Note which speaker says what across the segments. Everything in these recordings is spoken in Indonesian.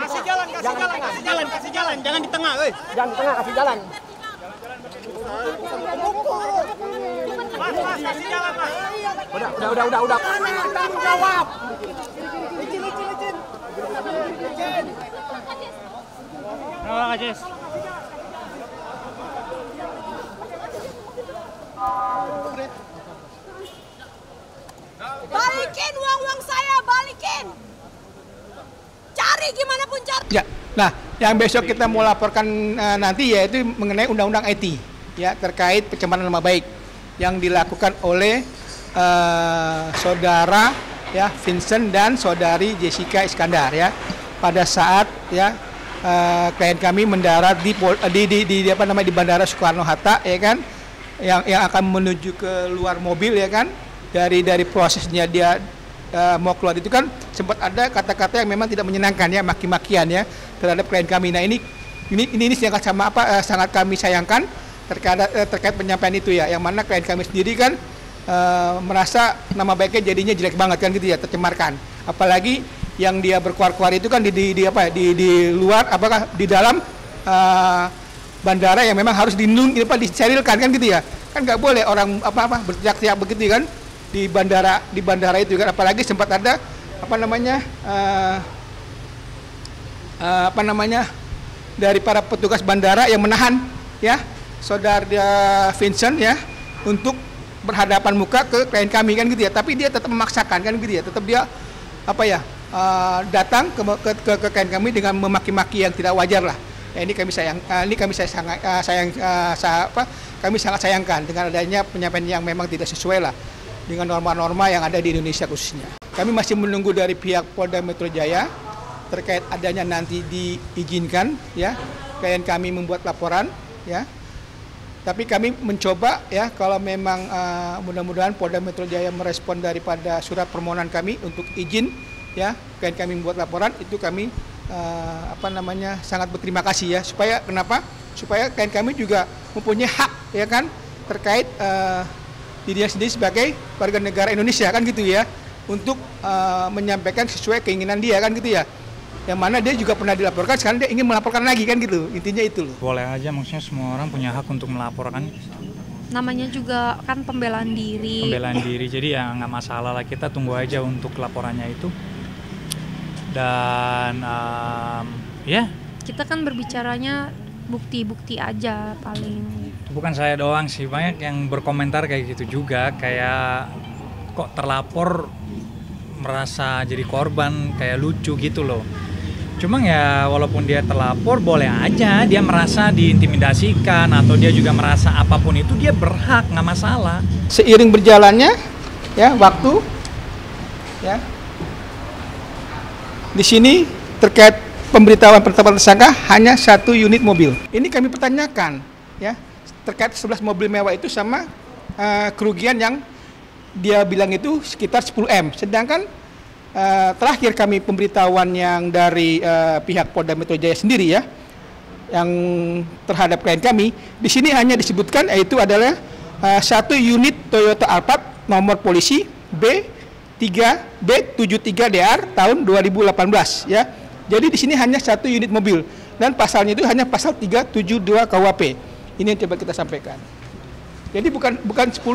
Speaker 1: Kasih jalan, jangan di tengah, woi.
Speaker 2: Jangan di tengah, kasih jalan.
Speaker 1: Mas, kasih jalan, Mas.
Speaker 2: Udah.
Speaker 1: Tanggung jawab. Licin. Nah, Jess.
Speaker 3: Balikin uang saya, balikin. Cari gimana pun cari.
Speaker 4: Ya, nah yang besok kita mau laporkan nanti yaitu mengenai undang-undang IT ya terkait pencemaran nama baik yang dilakukan oleh saudara ya Vincent dan saudari Jessica Iskandar ya pada saat ya klien kami mendarat di Bandara Soekarno Hatta ya kan yang akan menuju ke luar mobil ya kan dari prosesnya dia mau keluar itu kan sempat ada kata-kata yang memang tidak menyenangkan ya maki-makian ya terhadap klien kami. Nah ini sangat kami sayangkan terkait penyampaian itu ya yang mana klien kami sendiri kan merasa nama baiknya jadinya jelek banget kan gitu ya tercemarkan apalagi yang dia berkuar-kuar itu kan di luar apakah di dalam bandara yang memang harus disterilkan kan gitu ya kan nggak boleh orang berteriak-teriak begitu kan di bandara itu kan apalagi sempat ada dari para petugas bandara yang menahan ya saudara Vincent ya untuk berhadapan muka ke klien kami kan gitu ya tapi dia tetap memaksakan kan gitu ya tetap dia datang ke klien kami dengan memaki-maki yang tidak wajar lah ya, kami sangat sayangkan dengan adanya penyampaian yang memang tidak sesuai lah dengan norma-norma yang ada di Indonesia khususnya. Kami masih menunggu dari pihak Polda Metro Jaya terkait adanya nanti diizinkan ya klien kami membuat laporan ya. Tapi kami mencoba ya kalau memang mudah-mudahan Polda Metro Jaya merespon daripada surat permohonan kami untuk izin ya klien kami membuat laporan itu kami sangat berterima kasih ya supaya klien kami juga mempunyai hak ya kan terkait dirinya sendiri sebagai warga negara Indonesia kan gitu ya untuk menyampaikan sesuai keinginan dia kan gitu ya yang mana dia juga pernah dilaporkan sekarang dia ingin melaporkan lagi kan gitu intinya itu loh.
Speaker 5: Boleh aja maksudnya semua orang punya hak untuk melaporkan
Speaker 6: namanya juga kan pembelaan diri
Speaker 5: jadi ya nggak masalah lah kita tunggu aja untuk laporannya itu dan ya
Speaker 6: kita kan berbicaranya bukti-bukti aja paling.
Speaker 5: Bukan saya doang sih, banyak yang berkomentar kayak gitu juga, kayak kok terlapor merasa jadi korban, kayak lucu gitu loh. Cuma ya walaupun dia terlapor boleh aja dia merasa diintimidasikan atau dia juga merasa apapun itu dia berhak, nggak masalah.
Speaker 4: Seiring berjalannya ya waktu ya di sini terkait pemberitahuan penetapan tersangka hanya 1 unit mobil. Ini kami pertanyakan ya terkait 11 mobil mewah itu sama kerugian yang dia bilang itu sekitar 10M. Sedangkan terakhir kami pemberitahuan yang dari pihak Polda Metro Jaya sendiri ya yang terhadap klien kami di sini hanya disebutkan yaitu adalah 1 unit Toyota Alphard nomor polisi B73DR tahun 2018 ya. Jadi di sini hanya 1 unit mobil dan pasalnya itu hanya pasal 372 KUHP. Ini yang coba kita sampaikan. Jadi bukan 10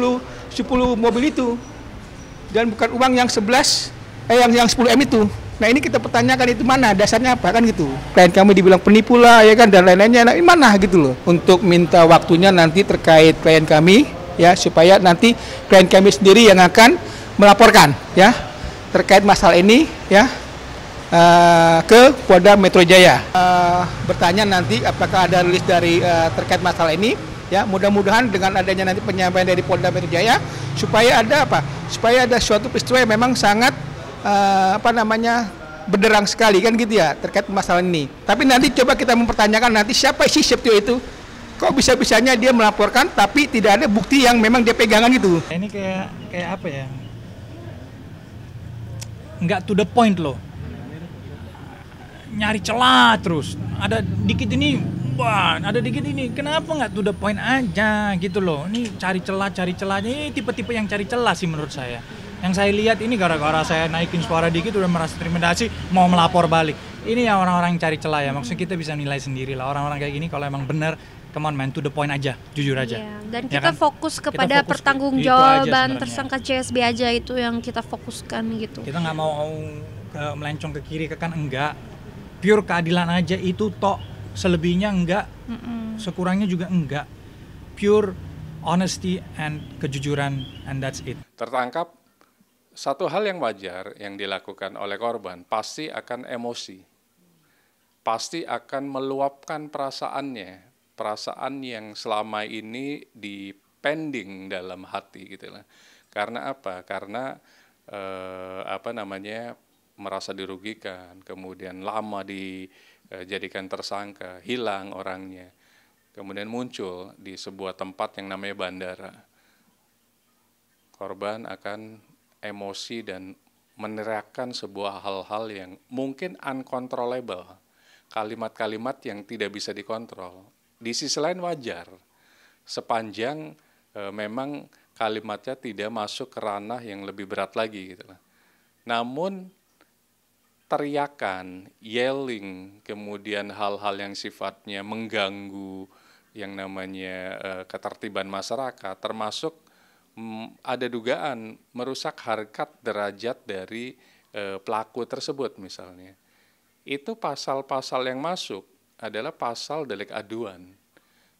Speaker 4: mobil itu dan bukan uang yang 10M itu. Nah ini kita pertanyakan itu mana dasarnya apa kan gitu. Klien kami dibilang penipu lah ya kan dan lain-lainnya. Nah, ini mana gitu loh. Untuk minta waktunya nanti terkait klien kami ya supaya nanti klien kami sendiri yang akan melaporkan ya terkait masalah ini ya. Ke Polda Metro Jaya bertanya nanti apakah ada rilis dari terkait masalah ini ya mudah-mudahan dengan adanya nanti penyampaian dari Polda Metro Jaya supaya ada suatu peristiwa yang memang sangat berderang sekali kan gitu ya terkait masalah ini tapi nanti coba kita mempertanyakan nanti siapa si Septio itu kok bisa-bisanya dia melaporkan tapi tidak ada bukti yang memang dia pegangan gitu.
Speaker 5: Ini kayak apa ya nggak to the point loh. Nyari celah terus, ada dikit ini, ada dikit ini, kenapa nggak to the point aja gitu loh. Ini cari celah, ini tipe-tipe yang cari celah sih menurut saya. Yang saya lihat ini gara-gara saya naikin suara dikit udah merasa terintimidasi, mau melapor balik. Ini ya orang-orang yang cari celah ya, maksudnya kita bisa nilai sendiri lah. Orang-orang kayak gini kalau emang benar, come on man, to the point aja, jujur aja.
Speaker 6: Iya, dan
Speaker 5: Ya
Speaker 6: kita
Speaker 5: kan?
Speaker 6: fokus kepada
Speaker 5: Kita fokus
Speaker 6: pertanggungjawaban
Speaker 5: itu aja
Speaker 6: tersangka CSB aja, itu yang kita fokuskan gitu.
Speaker 5: Kita nggak mau melencong ke kiri ke kanan, enggak. Pure keadilan aja itu tok, selebihnya enggak, sekurangnya juga enggak. Pure honesty and kejujuran, and that's it.
Speaker 7: Tertangkap, satu hal yang wajar yang dilakukan oleh korban pasti akan emosi, pasti akan meluapkan perasaannya, perasaan yang selama ini dipending dalam hati gitu lah. Karena apa? Karena merasa dirugikan, kemudian lama dijadikan tersangka, hilang orangnya. Kemudian muncul di sebuah tempat yang namanya bandara. Korban akan emosi dan meneriakkan sebuah hal-hal yang mungkin uncontrollable. Kalimat-kalimat yang tidak bisa dikontrol. Di sisi lain wajar, sepanjang memang kalimatnya tidak masuk ke ranah yang lebih berat lagi. Gitu. Namun teriakan, yelling, kemudian hal-hal yang sifatnya mengganggu, yang namanya ketertiban masyarakat, termasuk ada dugaan merusak harkat derajat dari pelaku tersebut misalnya. Itu pasal-pasal yang masuk adalah pasal delik aduan.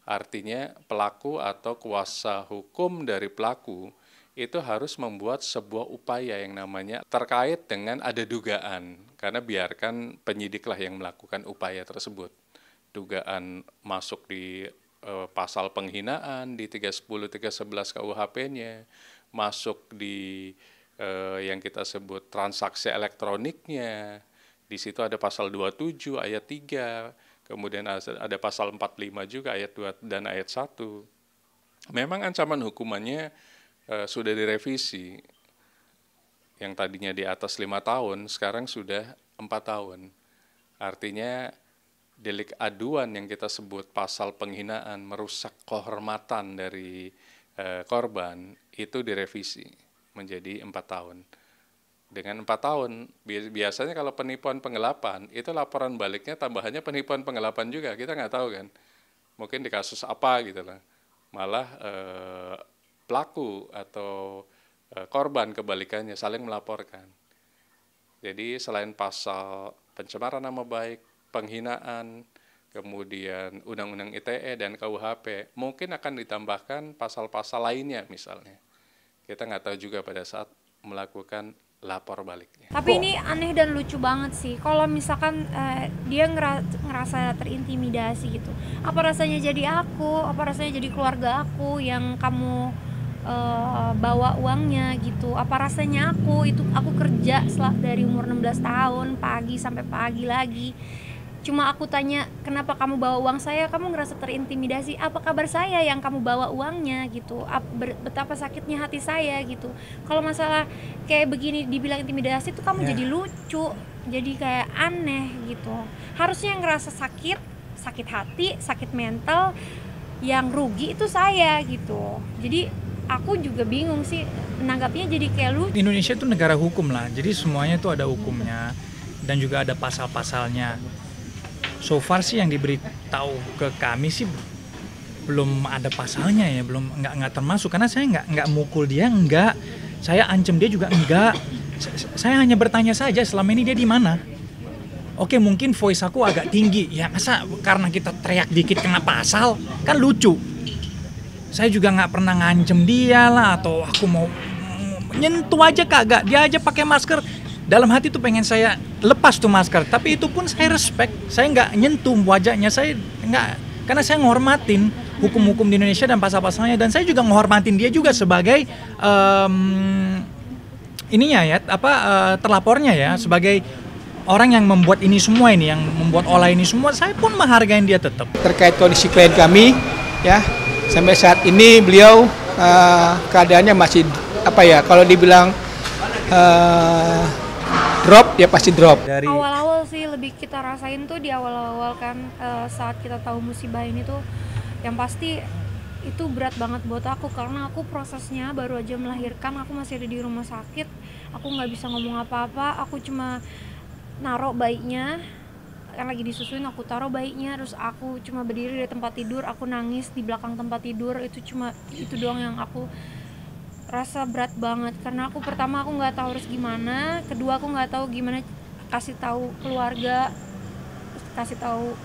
Speaker 7: Artinya pelaku atau kuasa hukum dari pelaku itu harus membuat sebuah upaya yang namanya terkait dengan ada dugaan. Karena biarkan penyidiklah yang melakukan upaya tersebut. Dugaan masuk di pasal penghinaan di 310, 311 KUHP-nya, masuk di yang kita sebut transaksi elektroniknya, di situ ada pasal 27 ayat 3, kemudian ada pasal 45 juga ayat 2 dan ayat 1. Memang ancaman hukumannya sudah direvisi, yang tadinya di atas 5 tahun, sekarang sudah 4 tahun. Artinya delik aduan yang kita sebut pasal penghinaan, merusak kehormatan dari korban, itu direvisi menjadi 4 tahun. Dengan 4 tahun, biasanya kalau penipuan penggelapan, itu laporan baliknya tambahannya penipuan penggelapan juga, kita nggak tahu kan. Mungkin di kasus apa gitu lah. Malah pelaku atau korban kebalikannya saling melaporkan. Jadi selain pasal pencemaran nama baik, penghinaan, kemudian Undang-Undang ITE dan KUHP, mungkin akan ditambahkan pasal-pasal lainnya misalnya. Kita nggak tahu juga pada saat melakukan lapor baliknya.
Speaker 6: Tapi ini aneh dan lucu banget sih. Kalau misalkan dia ngerasa terintimidasi gitu. Apa rasanya jadi aku? Apa rasanya jadi keluarga aku yang kamu bawa uangnya gitu? Apa rasanya aku kerja dari umur 16 tahun, pagi sampai pagi lagi. Cuma aku tanya, kenapa kamu bawa uang saya? Kamu ngerasa terintimidasi. Apa kabar saya yang kamu bawa uangnya gitu? Betapa sakitnya hati saya gitu. Kalau masalah kayak begini dibilang intimidasi itu kamu jadi lucu, jadi kayak aneh gitu. Harusnya yang ngerasa sakit hati, sakit mental, yang rugi itu saya gitu. Jadi aku juga bingung sih menanggapinya, jadi kayak lucu.
Speaker 5: Indonesia itu negara hukum lah, jadi semuanya itu ada hukumnya dan juga ada pasal-pasalnya. So far sih yang diberitahu ke kami sih belum ada pasalnya ya, belum nggak termasuk, karena saya nggak mukul dia, nggak, saya ancam dia juga enggak. Saya hanya bertanya saja selama ini dia di mana. Oke, mungkin voice aku agak tinggi ya, masa karena kita teriak dikit kena pasal, kan lucu. Saya juga nggak pernah ngancem dia lah, atau aku mau nyentuh aja kagak, dia aja pakai masker. Dalam hati tuh pengen saya lepas tuh masker, tapi itu pun saya respect, saya nggak nyentuh wajahnya, saya nggak, karena saya menghormatin hukum-hukum di Indonesia dan pasal-pasalnya, dan saya juga menghormatin dia juga sebagai terlapornya ya, sebagai orang yang membuat ini semua ini, yang membuat olah ini semua, saya pun menghargai dia tetap.
Speaker 4: Terkait kondisi klien kami, ya sampai saat ini beliau keadaannya masih kalau dibilang drop, ya pasti drop.
Speaker 6: Dari awal-awal sih lebih kita rasain tuh di awal-awal kan, saat kita tahu musibah ini tuh yang pasti itu berat banget buat aku karena aku prosesnya baru aja melahirkan, aku masih ada di rumah sakit, aku nggak bisa ngomong apa-apa, aku cuma naruh bayinya kan lagi disusuin, aku taruh bayinya, terus aku cuma berdiri di tempat tidur, aku nangis di belakang tempat tidur, itu doang yang aku rasa berat banget karena aku pertama aku nggak tahu harus gimana, kedua aku nggak tahu gimana kasih tahu keluarga, kasih tahu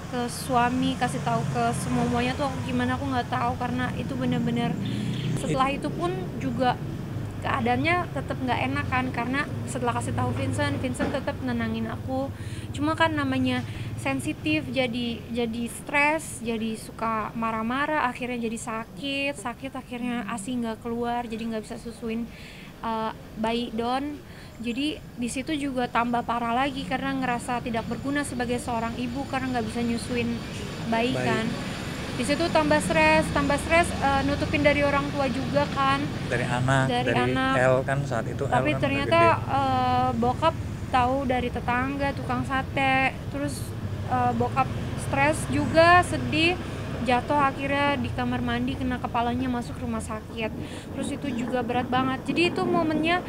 Speaker 6: ke suami, kasih tahu ke semuanya tuh aku gimana, aku nggak tahu karena itu benar-benar setelah itu pun juga keadaannya tetap nggak enak kan karena setelah kasih tahu Vincent tetap nenangin aku, cuma kan namanya sensitif jadi stres, jadi suka marah-marah, akhirnya jadi sakit akhirnya ASI nggak keluar, jadi nggak bisa susuin bayi Don. Jadi di situ juga tambah parah lagi karena ngerasa tidak berguna sebagai seorang ibu karena nggak bisa nyusuin bayi kan. Di situ tambah stres, nutupin dari orang tua juga kan.
Speaker 5: Dari anak. L kan saat itu.
Speaker 6: Tapi
Speaker 5: L kan
Speaker 6: ternyata bokap tahu dari tetangga tukang sate, terus bokap stres juga, sedih, jatuh akhirnya di kamar mandi kena kepalanya masuk rumah sakit. Terus itu juga berat banget. Jadi itu momennya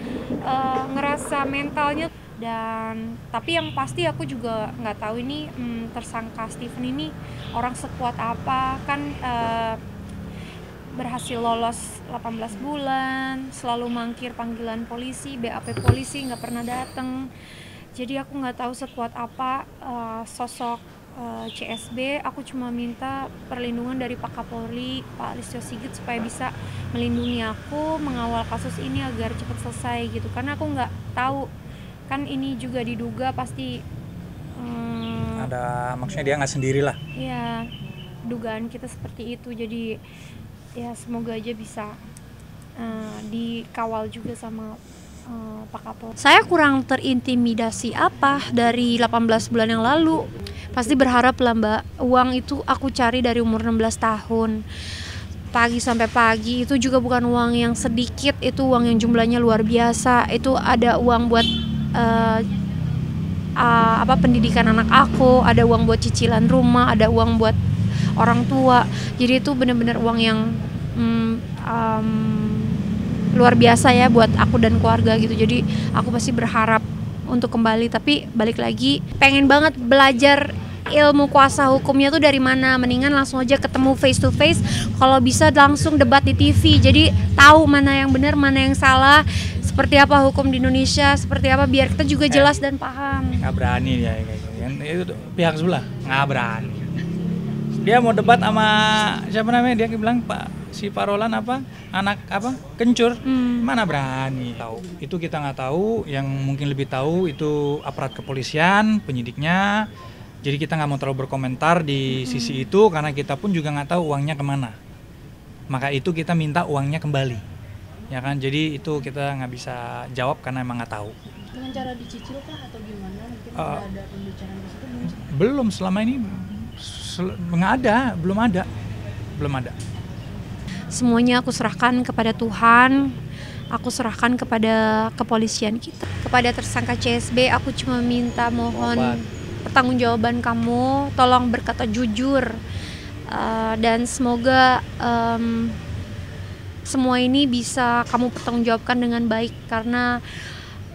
Speaker 6: ngerasa mentalnya dan tapi yang pasti aku juga nggak tahu ini tersangka Steven ini orang sekuat apa kan, berhasil lolos 18 bulan, selalu mangkir panggilan polisi, BAP polisi nggak pernah datang. Jadi aku nggak tahu sekuat apa sosok CSB. Aku cuma minta perlindungan dari Pak Kapolri, Pak Listio Sigit supaya bisa melindungi aku, mengawal kasus ini agar cepat selesai gitu. Karena aku nggak tahu kan ini juga diduga pasti
Speaker 5: ada, maksudnya dia nggak sendiri lah.
Speaker 6: Ya dugaan kita seperti itu. Jadi ya semoga aja bisa dikawal juga sama Pak Kapolri. Saya kurang terintimidasi apa dari 18 bulan yang lalu. Pasti berharap lah Mbak, uang itu aku cari dari umur 16 tahun. Pagi sampai pagi, itu juga bukan uang yang sedikit, itu uang yang jumlahnya luar biasa. Itu ada uang buat pendidikan anak aku, ada uang buat cicilan rumah, ada uang buat orang tua. Jadi itu benar-benar uang yang luar biasa ya buat aku dan keluarga gitu. Jadi aku pasti berharap untuk kembali, tapi balik lagi pengen banget belajar ilmu kuasa hukumnya tuh dari mana, mendingan langsung aja ketemu face to face, kalau bisa langsung debat di TV, jadi tahu mana yang benar mana yang salah, seperti apa hukum di Indonesia, seperti apa, biar kita juga jelas dan paham.
Speaker 5: Nggak berani dia kayak gitu. Itu pihak sebelah nggak berani. Dia mau debat sama siapa namanya, dia bilang si Parolan anak kencur, mana berani tahu. Itu kita nggak tahu, yang mungkin lebih tahu itu aparat kepolisian, penyidiknya. Jadi kita nggak mau terlalu berkomentar di sisi itu karena kita pun juga nggak tahu uangnya kemana. Maka itu kita minta uangnya kembali, ya kan. Jadi itu kita nggak bisa jawab karena emang nggak tahu.
Speaker 8: Dengan cara dicicil kah atau gimana? Mungkin ada pembicaraan di situ
Speaker 5: belum? Selama ini nggak ada, belum ada.
Speaker 6: Semuanya aku serahkan kepada Tuhan, aku serahkan kepada kepolisian kita. Kepada tersangka CSB, aku cuma minta mohon pertanggungjawaban kamu, tolong berkata jujur, dan semoga semua ini bisa kamu pertanggungjawabkan dengan baik karena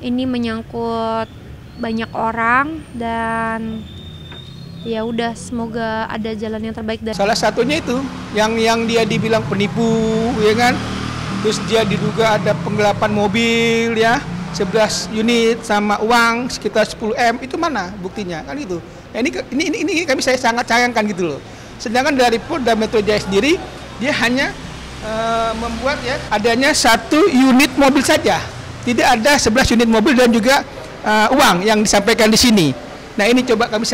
Speaker 6: ini menyangkut banyak orang dan ya udah, semoga ada jalan yang terbaik.
Speaker 4: Salah satunya itu yang dia dibilang penipu, ya kan? Terus dia diduga ada penggelapan mobil ya, 11 unit sama uang sekitar 10 M, itu mana buktinya kan gitu. Nah, ini kami saya sangat sayangkan gitu loh. Sedangkan dari Polda Metro Jaya sendiri dia hanya membuat ya adanya 1 unit mobil saja. Tidak ada 11 unit mobil dan juga uang yang disampaikan di sini. Nah, ini coba kami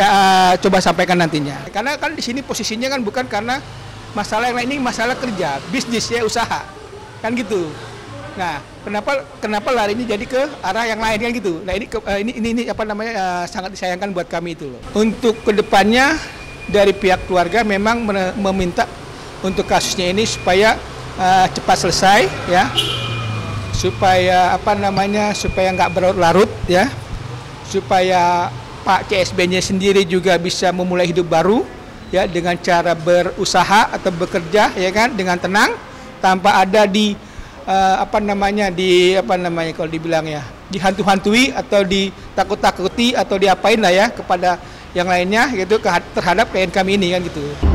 Speaker 4: coba sampaikan nantinya. Karena kan di sini posisinya kan bukan karena masalah yang lain, ini masalah kerja, bisnis ya, usaha. Kan gitu. Nah, kenapa larinya jadi ke arah yang lain kan gitu. Nah, ini apa namanya sangat disayangkan buat kami itu loh. Untuk kedepannya dari pihak keluarga memang meminta untuk kasusnya ini supaya cepat selesai ya. Supaya supaya nggak berlarut ya. Supaya Pak CSB-nya sendiri juga bisa memulai hidup baru ya dengan cara berusaha atau bekerja ya kan dengan tenang tanpa ada kalau dibilang ya dihantu-hantui atau ditakut-takuti atau diapain lah ya kepada yang lainnya gitu terhadap klien kami ini kan gitu.